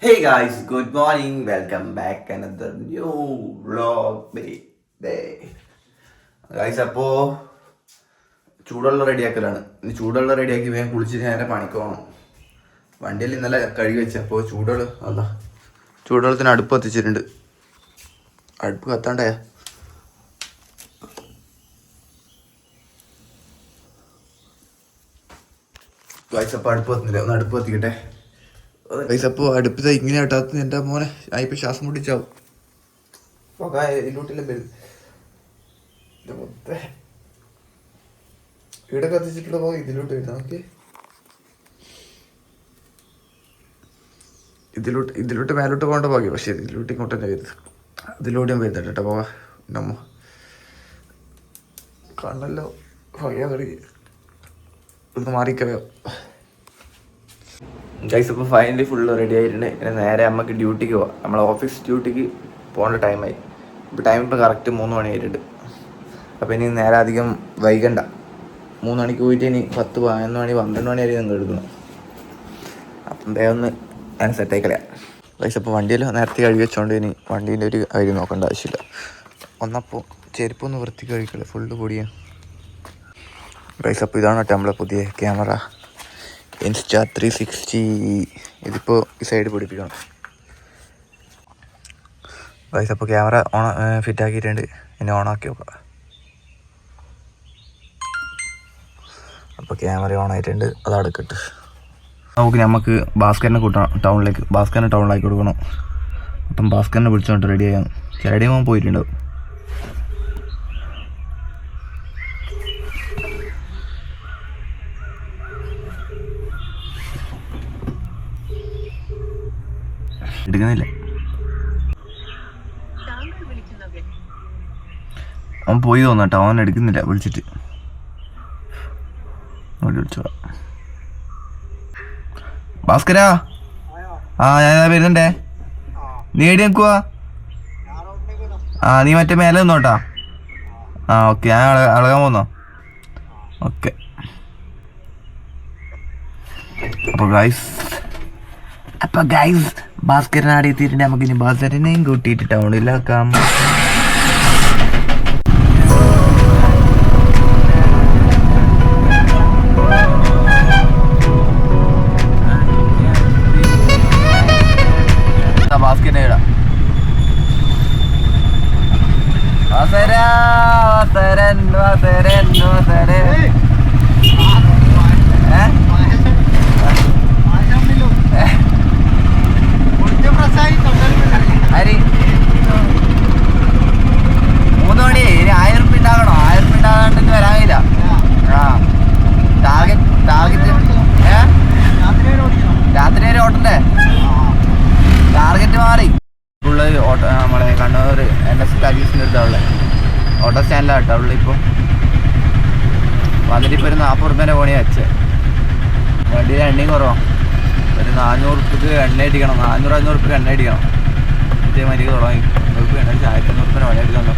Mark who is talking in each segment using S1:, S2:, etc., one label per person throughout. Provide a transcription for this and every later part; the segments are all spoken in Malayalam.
S1: Hey guys, good morning. Welcome back another new vlog day. Guys അപ്പോൾ ചൂടുവെള്ളം റെഡിയാക്കലാണ്. ഇനി ചൂടുവെള്ളം റെഡിയാക്കി വേഗം കുളിച്ച് നേരെ പണിക്ക് പോകണം. വണ്ടിയിൽ ഇന്നലെ കഴുകി വെച്ച അപ്പോൾ ചൂടുവെള്ളത്തിന് അടുപ്പ് കത്തിച്ചിട്ടുണ്ട്. അടുപ്പ് കത്താണ്ടായ ഗൈസ് അപ്പോൾ അടുപ്പ് കത്തുന്നില്ല. ഒന്ന് അടുപ്പ് കത്തിക്കട്ടെ. ഗൈസ് അപ്പോൾ അടുപ്പത്ത് ഇങ്ങനെ ഇട്ടാത്ത എൻ്റെ മോനെ ഞാനിപ്പോൾ ശ്വാസം മുട്ടിച്ചാവും. ഇതിലൂട്ടില്ല ഇവിടെ കത്തിച്ചിട്ടുള്ള പോയി ഇതിലോട്ട് വരുന്ന ഓക്കെ. ഇതിലോട്ട് മേലോട്ട് പോകേണ്ട പോകെ, പക്ഷെ ഇതിലോട്ട് ഇങ്ങോട്ട് തന്നെ വരുന്നത്. അതിലൂടെയും വരുന്നുണ്ട് കേട്ടോ. പോവാ നമ്മ കണ്ണല്ലോ ഭയ തുടങ്ങി ഒന്ന് മാറിക്കവയോ. ഗൈസ് അപ്പോൾ ഫൈനലി ഫുള്ള് റെഡി ആയിട്ടുണ്ട്. ഇനി നേരെ നമുക്ക് ഡ്യൂട്ടിക്ക് പോവാം. നമ്മളെ ഓഫീസ് ഡ്യൂട്ടിക്ക് പോകേണ്ട ടൈമായി. ഇപ്പോൾ ടൈം ഇപ്പോൾ കറക്റ്റ് 3 മണി ആയിട്ടുണ്ട്. അപ്പോൾ ഇനി നേരെ അധികം വൈകണ്ട. 3 മണിക്ക് പോയിട്ട് ഇനി 10, 11 മണി 12 മണി വരെ നിങ്ങൾ എടുക്കണം. അപ്പം വേഗം ഒന്ന് ഞാൻ സെറ്റായി കളയാം. ഗൈസ് അപ്പോൾ വണ്ടിയിൽ നേരത്തെ കഴുകി വെച്ചോണ്ട് ഇനി വണ്ടീൻ്റെ ഒരു കാര്യം നോക്കേണ്ട ആവശ്യമില്ല. ഒന്നപ്പോൾ ചെരുപ്പൊന്ന് വൃത്തി കഴിക്കില്ല, ഫുള്ള് പൊടിയാണ്. ഗൈസ് അപ്പോൾ ഇതാണ് കേട്ടോ നമ്മളെ പുതിയ ക്യാമറ Insta360. ഇതിപ്പോൾ ഈ സൈഡ് പിടിപ്പിക്കണം. ഗൈസ് അപ്പോൾ ക്യാമറ ഫിറ്റ് ആക്കിയിട്ടുണ്ട്. ഇനി ഓണാക്കി നോക്കാം. അപ്പോൾ ക്യാമറ ഓൺ ആയിട്ടുണ്ട്. അത് അടുക്കട്ട് നമുക്ക് ഭാസ്കരനെ കൂട്ടണം ടൗണിലേക്ക്. ഭാസ്കരനെ ടൗണിലാക്കി കൊടുക്കണം. അപ്പം ഭാസ്കരനെ വിളിച്ചോണ്ട് റെഡി ആയാൽ ചിലടേയും അവൻ പോയിട്ടുണ്ടാവും. എടുക്കുന്നില്ല. അവൻ പോയി തോന്നട്ടോ, അവൻ എടുക്കുന്നില്ല. വിളിച്ചിട്ട് വിളിച്ചോ. ഭാസ്കരാ, ഞാൻ വരുന്നുണ്ടേ. നീ എടി നിൽക്കുവാ? നീ മറ്റേ മേലെ നിന്നോട്ടാ. ഓക്കെ, ഞാൻ അളകാൻ പോന്നോ? ഓക്കെ. അപ്പൊ ഗൈസ് ഭാസ്കരൻ ആടെ എത്തിയിട്ടുണ്ട്. നമുക്ക് ഇനി ഭാസ്കരനെയും കൂട്ടിയിട്ട് ടൗണിലാക്കാം. ഭാസ്കരനെ ഇടാം. അരി 3 മണി ഇനി 1000 റുപ്യ ഉണ്ടാകണോ? 1000 റുപ്യ ഉണ്ടാകാണ്ടെങ്കിൽ വരാനില്ല. ടാർഗറ്റ് രാത്രി വരെ ഓട്ടണ്ടേ? ടാർഗറ്റ് മാറി. ഫുള്ള് ഓട്ടോ നമ്മളെ കണ്ണൂർ NS ടാക്കീസിൻ്റെ അടുത്തുള്ള ഓട്ടോ സ്റ്റാൻഡിലാണ് കേട്ടോ ഉള്ളത്. ഇപ്പോൾ വന്നിട്ട് ഇപ്പോൾ ഒരു 40 റുപ്യേൻ്റെ പണിയാണ് വെച്ചത്. വണ്ടിയിൽ എണ്ണയും കുറവാണ്. ഒരു 400 റുപ്യക്ക് എണ്ണ അടിക്കണം. 400-500 റുപ്യക്ക് എണ്ണ അടിക്കണം. ഇതേമാതിരിക്ക് തുടങ്ങി 500 റുപ്യ എണ്ണ അടിച്ച് 1500 റുപ്യേനെ പണി എടുക്കണല്ലോ.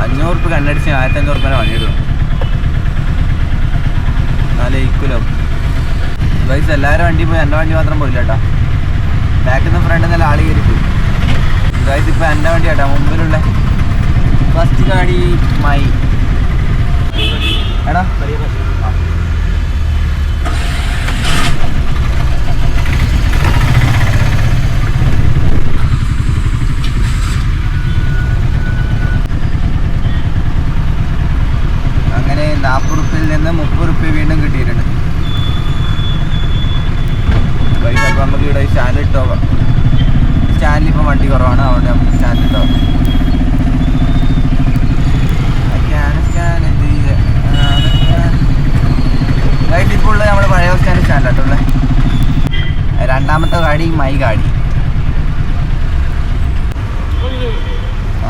S1: 500 റുപ്യക്ക് എണ്ണ അടിച്ച് 1500 റുപ്യേനെ പണി എടുക്കണം. എന്നാലേ ഈക്വലോ. ഗൈസ് എല്ലാവരും വണ്ടി പോയി, എൻ്റെ വണ്ടി മാത്രം പോയില്ല കേട്ടോ. ബാക്കിൽ നിന്ന് ഫ്രണ്ടിൽ നിന്നല്ല ആളി കയറി പോയി. ഗൈസ് ഇപ്പോൾ എൻ്റെ വണ്ടി കേട്ടോ മുമ്പിലുള്ള ഫസ്റ്റ് ഗാഡി മൈ എടാ. അങ്ങനെ 40 റുപ്യയിൽ നിന്ന് 30 റുപ്യ വീണ്ടും കിട്ടിയിട്ടുണ്ട്. പൈസ അപ്പോൾ നമുക്ക് ഇവിടെ സ്റ്റാൻഡിൽ ഇട്ട് നോക്കാം. സ്റ്റാൻഡിൽ ഇപ്പോൾ വണ്ടി കുറവാണ്, അതുകൊണ്ട് നമുക്ക് സ്റ്റാൻഡിൽ ഇട്ട് നോക്കാം. ഇപ്പോൾ ഉള്ളത് നമ്മുടെ പഴയ സ്റ്റാൻഡായിട്ടുള്ളത്. രണ്ടാമത്തെ ഗാഡി മൈ ഗാഡി.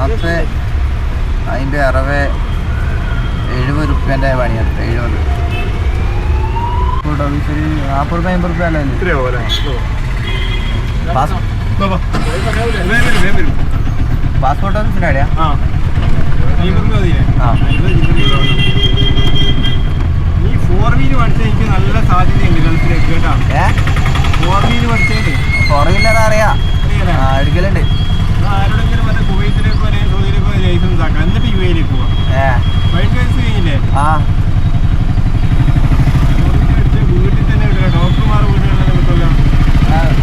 S1: അപ്പോൾ അതിൻ്റെ 70 റുപ്യേൻ്റെ പണിയാണ്. 70 ഓഫീസിൽ 40 റുപ്യ 50 റുപ്യ അല്ലേ? പാസ്പോർട്ട് ഓഫീസിൻ്റെ അവിടെയാ?
S2: ഈ 4 വീല് പഠിച്ചാൽ എനിക്ക് നല്ല സാധ്യതയുണ്ട് ഗൾഫിലേക്ക് കേട്ടോ.
S1: ആ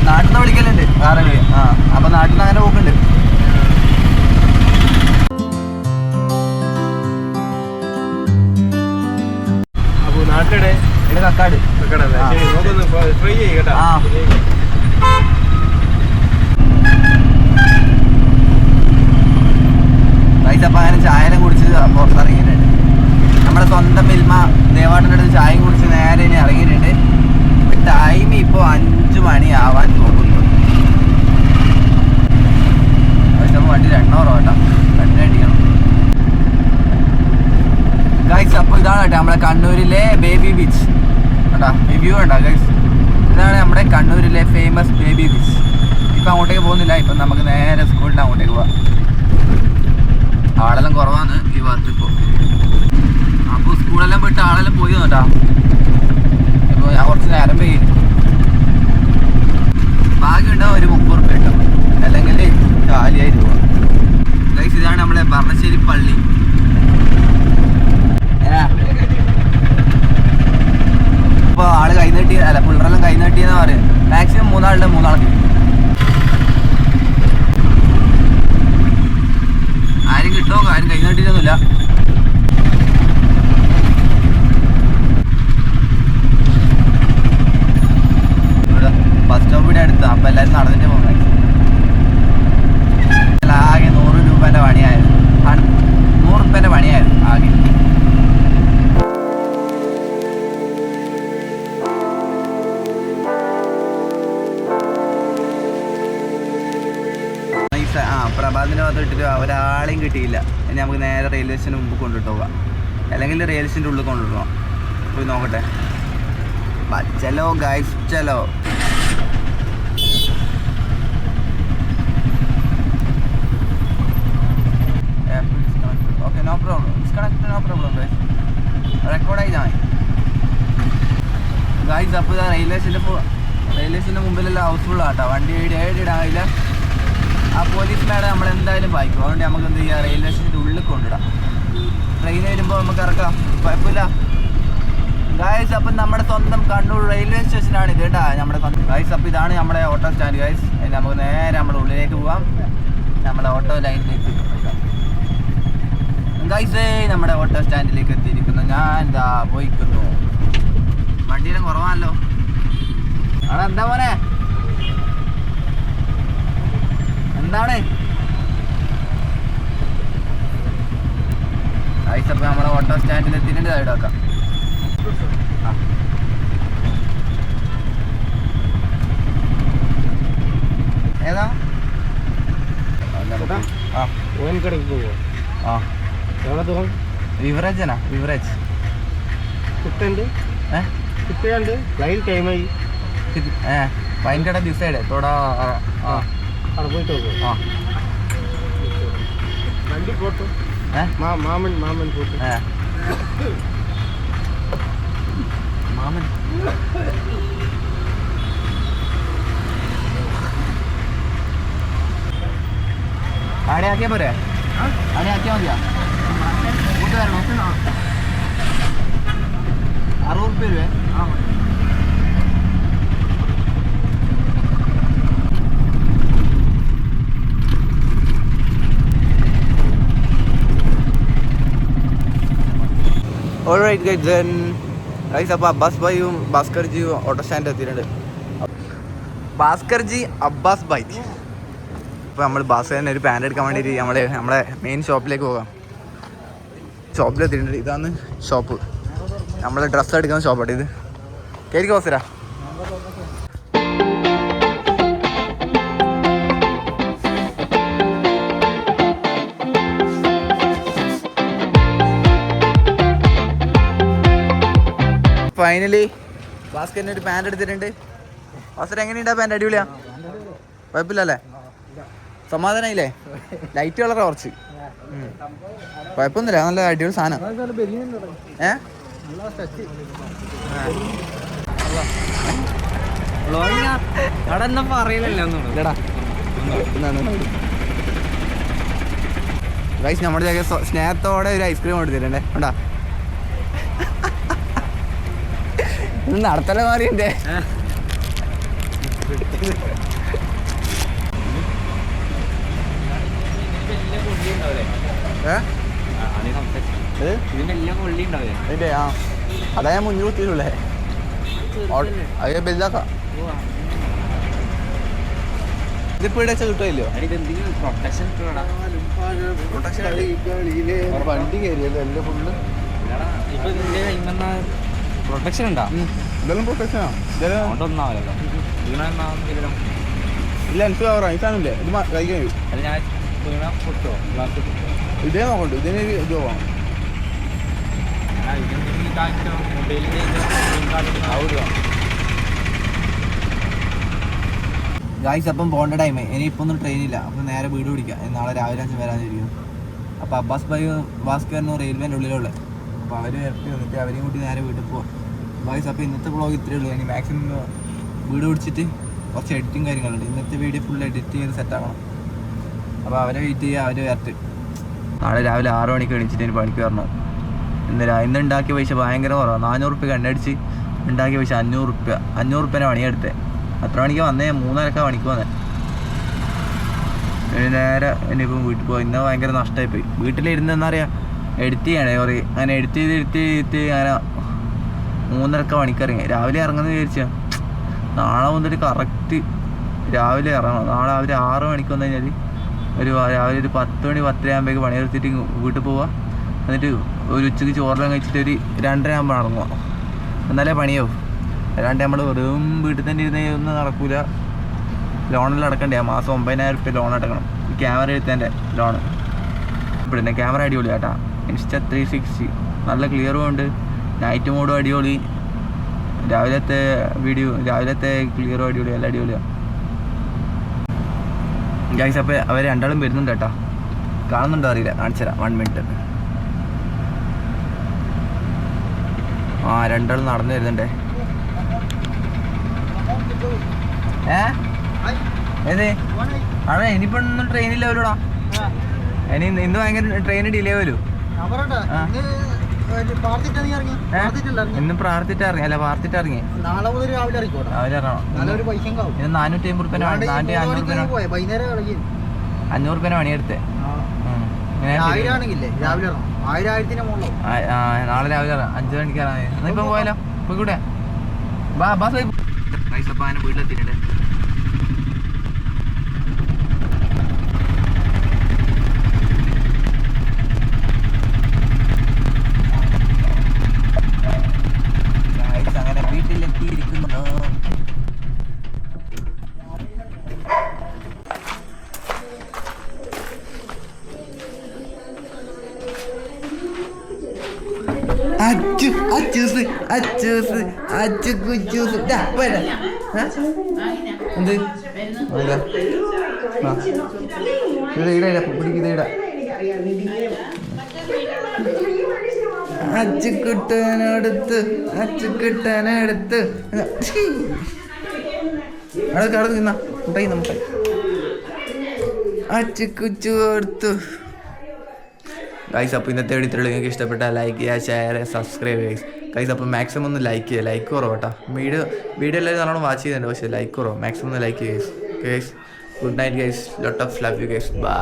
S1: നാട്ടിൽ നിന്ന് വിളിക്കലുണ്ട് ആറടി. ആ അപ്പൊ നാട്ടിൽ നിന്ന് അങ്ങനെ പോക്കുണ്ട്.
S2: നാട്ടിടെ
S1: കക്കാട്
S2: ട്രൈ ചെയ്യട്ടാ.
S1: ആ പൈസ അപ്പം അങ്ങനെ ചായനെ കുടിച്ച് പുറത്തിറങ്ങിയിട്ടുണ്ട്. നമ്മുടെ സ്വന്തം മിൽമ ദേവാട്ടിൻ്റെ അടുത്ത് ചായയും കുടിച്ച് നേരെ ഇനി ഇറങ്ങിയിട്ടുണ്ട്. ടൈം ഇപ്പോൾ 5 മണിയാവാൻ പോകുന്നു. പക്ഷെ വണ്ടി 200 കേട്ടോ, 2 അടിക്കണം ഗൈസ്. അപ്പോൾ ഇതാണ് കേട്ടോ നമ്മുടെ കണ്ണൂരിലെ ബേബി ബീച്ച് കേട്ടോ. വ്യൂ ഉണ്ടോ ഗൈസ്? ഇതാണ് നമ്മുടെ കണ്ണൂരിലെ ഫേമസ് ബേബി ബീച്ച്. ഇപ്പം അങ്ങോട്ടേക്ക് പോകുന്നില്ല, ഇപ്പം നമുക്ക് നേരെ സ്കൂളിൻ്റെ അങ്ങോട്ടേക്ക് പോവാം. ആളെല്ലാം കുറവാണ് ഈ ഭാഗത്ത് ഇപ്പോൾ. അപ്പോൾ സ്കൂളെല്ലാം പോയിട്ട് ആളെല്ലാം പോയി കേട്ടോ. ഇപ്പോൾ ഞാൻ കുറച്ച് നേരം പോയി. ഭാഗ്യമുണ്ടാവും ഒരു 30 റുപ്യ കിട്ടും, അല്ലെങ്കിൽ കാലിയായിട്ട് പോവാം ഗൈസ്. ഇതാണ് നമ്മുടെ ഭരണശ്ശേരി പള്ളി. ഇപ്പോൾ ആള് കൈ നീട്ടി, അല്ല പിള്ളേരെല്ലാം കൈ നീട്ടിയെന്ന് പറയും. മാക്സിമം 3 ആൾക്ക് ആരും കിട്ടോ, ആരും കൈ നീട്ടിയിട്ടൊന്നുമില്ല. ഇവിടെ ബസ് സ്റ്റോപ്പിൻ്റെ അടുത്ത്. അപ്പം എല്ലാവരും നടന്നിട്ട് പോകുന്നത്. ആകെ 100 രൂപേൻ്റെ പണിയായത്, 100 റുപ്യേൻ്റെ പണിയായത് ആകെ. പ്രഭാതിൻ്റെ ഭാഗത്ത് ഇട്ടിട്ട് ഒരാളെയും കിട്ടിയില്ല. ഇനി നമുക്ക് നേരെ റെയിൽവേ സ്റ്റേഷന് മുമ്പ് കൊണ്ടിട്ട് പോകാം, അല്ലെങ്കിൽ റെയിൽവേ സ്റ്റേഷൻ്റെ ഉള്ളിൽ കൊണ്ടിട്ട് പോകാം. പോയി നോക്കട്ടെ. ചലോ ഗൈസ് ചലോ. Okay no problem, disconnect no problem guys, റെക്കോർഡായി ഞാൻ ഗൈസ്. അപ്പോൾ ഇതാ റെയിൽവേ സ്റ്റേഷൻ്റെ മുമ്പിലെല്ലാം ഹൗസ്ഫുള്ളാട്ടോ. വണ്ടി ഇടാനില്ല. ആ പോലീസ് മേഡം നമ്മളെന്തായാലും വായിക്കും. അതുകൊണ്ട് നമുക്ക് എന്ത് ചെയ്യുക, റെയിൽവേ സ്റ്റേഷൻ്റെ ഉള്ളിൽ കൊണ്ടിടാം. ട്രെയിൻ വരുമ്പോൾ നമുക്ക് ഇറക്കാം, കുഴപ്പമില്ല ഗൈസ്. അപ്പം നമ്മുടെ സ്വന്തം കണ്ണൂർ റെയിൽവേ സ്റ്റേഷനാണ് ഇത് കേട്ടോ, നമ്മുടെ ഗൈസ്. അപ്പോൾ ഇതാണ് നമ്മുടെ ഓട്ടോ സ്റ്റാൻഡ് ഗൈസ്. നമുക്ക് നേരെ നമ്മുടെ ഉള്ളിലേക്ക് പോവാം, നമ്മുടെ ഓട്ടോ ലൈനിലേക്ക് ഗൈസ്. നമ്മുടെ ഓട്ടോ സ്റ്റാൻഡിലേക്ക് എത്തിയിരിക്കുന്നു. ഞാൻ ഇതാ പോയിക്കുന്നു. വണ്ടിയിലും കുറവാണല്ലോ. അവിടെ എന്താ മോനെ, എന്താണ് ഗൈസ്? അപ്പോൾ നമ്മളെ ഓട്ടോ സ്റ്റാൻഡിൽ എത്തിയിട്ടുണ്ട്. സൈഡ് ആക്കാം. ഏതാ
S2: ഓൻകടക്ക് പോവോ?
S1: ആ
S2: എവിടെ പോകാം?
S1: വിവറേജനാ, വിവറേജ്
S2: കിട്ടുന്നുണ്ട്. കിട്ടുകയുണ്ട്. ഫ്ലൈറ്റ് ടൈമായി.
S1: വൈൻകട ദിസൈഡ് തോടാ.
S2: അവിടെ പോയിട്ട് നോക്കും.
S1: ആ
S2: വണ്ടി പോട്ടു. മാമൻ പോട്ടു.
S1: മാമൻ ആടെ ആക്കിയാ പോരെ? ആടെ ആക്കിയാൽ മതിയാ? കൂട്ട് വരണോ? 60 റുപ്യ രൂപ. ഓൾറൈറ്റ് ഗൈസ്, ദെൻ ഗൈസ് അപ്പോൾ അബ്ബാസ് ഭായിയും ഭാസ്കർജിയും ഓട്ടോ സ്റ്റാൻഡ് എത്തിയിട്ടുണ്ട്. ഭാസ്കർജി, അബ്ബാസ് ഭായ്. ഇപ്പോൾ നമ്മൾ ബാസ്കറിന് ഒരു പാൻറ് എടുക്കാൻ വേണ്ടിയിട്ട് നമ്മളെ മെയിൻ ഷോപ്പിലേക്ക് പോകാം. ഷോപ്പിലെത്തിയിട്ടുണ്ട്. ഇതാണ് ഷോപ്പ്, നമ്മൾ ഡ്രസ്സ് എടുക്കുന്ന ഷോപ്പാണ് ഇത്. കേൾക്കോ ബോസരാ? ഫൈനലി ബാസ്കറ്റിന് ഒരു പാൻറ് എടുത്തിട്ടുണ്ട്. ബാസ്കറ്റ് എങ്ങനെയുണ്ടാ പാൻറ്? അടിപൊളിയാ? കുഴപ്പമില്ലല്ലേ? സമാധാനമായില്ലേ? ലൈറ്റ് കളർ കുറച്ച് കുഴപ്പമൊന്നുമില്ല, നല്ല അടിപൊളി സാധനം. ഗൈസ് നമ്മുടെ സ്നേഹത്തോടെ ഒരു ഐസ്ക്രീം കൊടുത്തിട്ടുണ്ടേ. ഉണ്ടാ നടത്തല മാറിയന്റെ ഇതിന്റെ ആ അതാ ഞാൻ മുന്നിൽ കുത്തിയില്ലേ അത് ബെല്ലാക്കാം ഇതിപ്പോ ഇവിടെ കിട്ടുമല്ലോ വണ്ടി കയറിയല്ലോ എല്ലാം ഫുള്ള്
S3: പ്രൊട്ടക്ഷൻ ഉണ്ടോ
S1: ഇതെല്ലാം പ്രൊട്ടക്ഷനാ
S3: ഒന്നാവല്ലോ
S1: ഇല്ല എനിക്ക് കവറാ ഈ സാധനമില്ലേ ഇത് കഴിക്കാൻ കഴിയും
S3: ഞാൻ പൊട്ടോ ഗ്ലാസ്
S1: ഇതേ നോക്കണ്ടു ഇതിന് ഇത് പോകണം ഗായ്സ് അപ്പം പോകേണ്ട ടൈം ഇനിയിപ്പോൾ ഒന്നും ട്രെയിനില്ല അപ്പം നേരെ വീട് പിടിക്കാം നാളെ രാവിലെ 5 വരാനിരിക്കും അപ്പോൾ അബ്ബാസ് ഭായി ഭാസ്കറിനും റെയിൽവേൻ്റെ ഉള്ളിലുള്ളത് അപ്പോൾ അവർ ഇറക്കി വന്നിട്ട് അവരെയും കൂട്ടി നേരെ വീട്ടിൽ പോവാം ഗായ്സ് അപ്പോൾ ഇന്നത്തെ വ്ളോഗ് ഇത്രയേ ഉള്ളൂ ഇനി മാക്സിമം വീട് പിടിച്ചിട്ട് കുറച്ച് എഡിറ്റിങ് കാര്യങ്ങളുണ്ട് ഇന്നത്തെ വീഡിയോ ഫുൾ എഡിറ്റ് ചെയ്ത് സെറ്റാക്കണം അപ്പോൾ അവരെ വെയിറ്റ് ചെയ്യുക അവർ വരട്ട് നാളെ രാവിലെ 6 മണിക്ക് എണീച്ചിട്ട് എനിക്ക് പണിക്ക് വരണം ഇന്ന് ഉണ്ടാക്കിയ പൈസ ഭയങ്കര കുറവാണ് 400 റുപ്യ എണ്ണടിച്ച് ഉണ്ടാക്കിയ പൈസ 500 റുപ്യ 500 റുപ്യനെ പണിയെടുത്തേ അത്ര മണിക്ക് വന്നേ 3:30 പണിക്ക് വന്നേ നേരെ ഇനിയിപ്പം വീട്ടിൽ പോയി ഇന്ന് ഭയങ്കര നഷ്ടമായിപ്പോയി വീട്ടിലിരുന്ന് എന്താ പറയുക എഡിറ്റ് ചെയ്യണേ കുറേ അങ്ങനെ എഡിറ്റ് ചെയ്ത് അങ്ങനെ 3:30 പണിക്കിറങ്ങി രാവിലെ ഇറങ്ങുമെന്ന് വിചാരിച്ചാൽ നാളെ വന്നിട്ട് കറക്റ്റ് രാവിലെ ഇറങ്ങണം നാളെ രാവിലെ 6 മണിക്ക് വന്നു കഴിഞ്ഞാൽ രാവിലെ ഒരു 10 മണി 10:30 ആകുമ്പോഴേക്ക് പണി നിർത്തിയിട്ട് വീട്ടിൽ പോവുക എന്നിട്ട് ഒരു ഉച്ചയ്ക്ക് ചോറെല്ലാം കഴിച്ചിട്ട് ഒരു 2:30 ആകുമ്പോൾ ഇറങ്ങുക എന്നാലേ പണിയാവും അല്ലാണ്ട് നമ്മൾ വെറും വീട്ടിൽ തന്നെ ഇരുന്ന് ഒന്നും നടക്കൂല ലോണെല്ലാം അടക്കണ്ടേ മാസം 9,000 റുപ്യ ലോൺ അടക്കണം ഈ ക്യാമറ എടുത്തതിൻ്റെ ലോണ് പിന്നെ ക്യാമറ അടിപൊളി കേട്ടാ ഇൻസ്റ്റ 360 നല്ല ക്ലിയറും ഉണ്ട് നൈറ്റ് മോഡും അടിപൊളി രാവിലത്തെ ക്ലിയറും അടിപൊളി എല്ലാം അടിപൊളിയാണ് ഗൈസ് അപ്പോൾ അവർ രണ്ടാളും വരുന്നുണ്ട് കേട്ടോ കാണുന്നുണ്ടോ അറിയില്ല കാണിച്ചു തരാം 1 മിനിറ്റ് ആ രണ്ടാളും നടന്നു വരുന്നുണ്ടേ ഏത് അതെ ഇനിയിപ്പോ ഒന്നും ട്രെയിനില്ല വരുടാ ഇന്ന് ഭയങ്കര ട്രെയിന് ഡിലേ വരും ഇന്ന് പ്രാർത്ഥിട്ട് ഇറങ്ങി അല്ല പാർത്തിട്ട് ഇറങ്ങി രാവിലെ ഇറങ്ങണം ഇത് 450 റുപ്യ 500 റുപ്യ പണിയെടുത്തേ നാളെ രാവിലെ 5 മണിക്ക് ഇറങ്ങാം ഇപ്പം പോയാലോ പോയിക്കൂടെ ബസ് അപ്പം അങ്ങനെ വീട്ടിലെത്തിയിട്ടുണ്ട് അങ്ങനെ വീട്ടിലെത്തിയിരിക്കുന്നു എന്ത് അച്ചുക്കുട്ടനടുത്ത് അടുത്ത് നിന്നാ മുട്ടായി നമുക്ക് അച്ചുക്കുച്ചു കൊടുത്തു ഗൈസ് അപ്പോൾ ഇന്നത്തെ വീഡിയോ നിങ്ങൾക്ക് ഇഷ്ടപ്പെട്ടാൽ ലൈക്ക് ചെയ്യുക ഷെയർ ചെയ്യുക സബ്സ്ക്രൈബ് ചെയ്യുക ഗൈസ് അപ്പോൾ മാക്സിമം ഒന്ന് ലൈക്ക് ചെയ്യുക ലൈക്ക് കുറവ് കേട്ടോ വീഡിയോ എല്ലാവരും നല്ലോണം വാച്ച് ചെയ്യുന്നുണ്ട് പക്ഷേ ലൈക്ക് കുറവ് മാക്സിമം ഒന്ന് ലൈക്ക് ചെയ്യുക guys good night guys lot of love you guys bye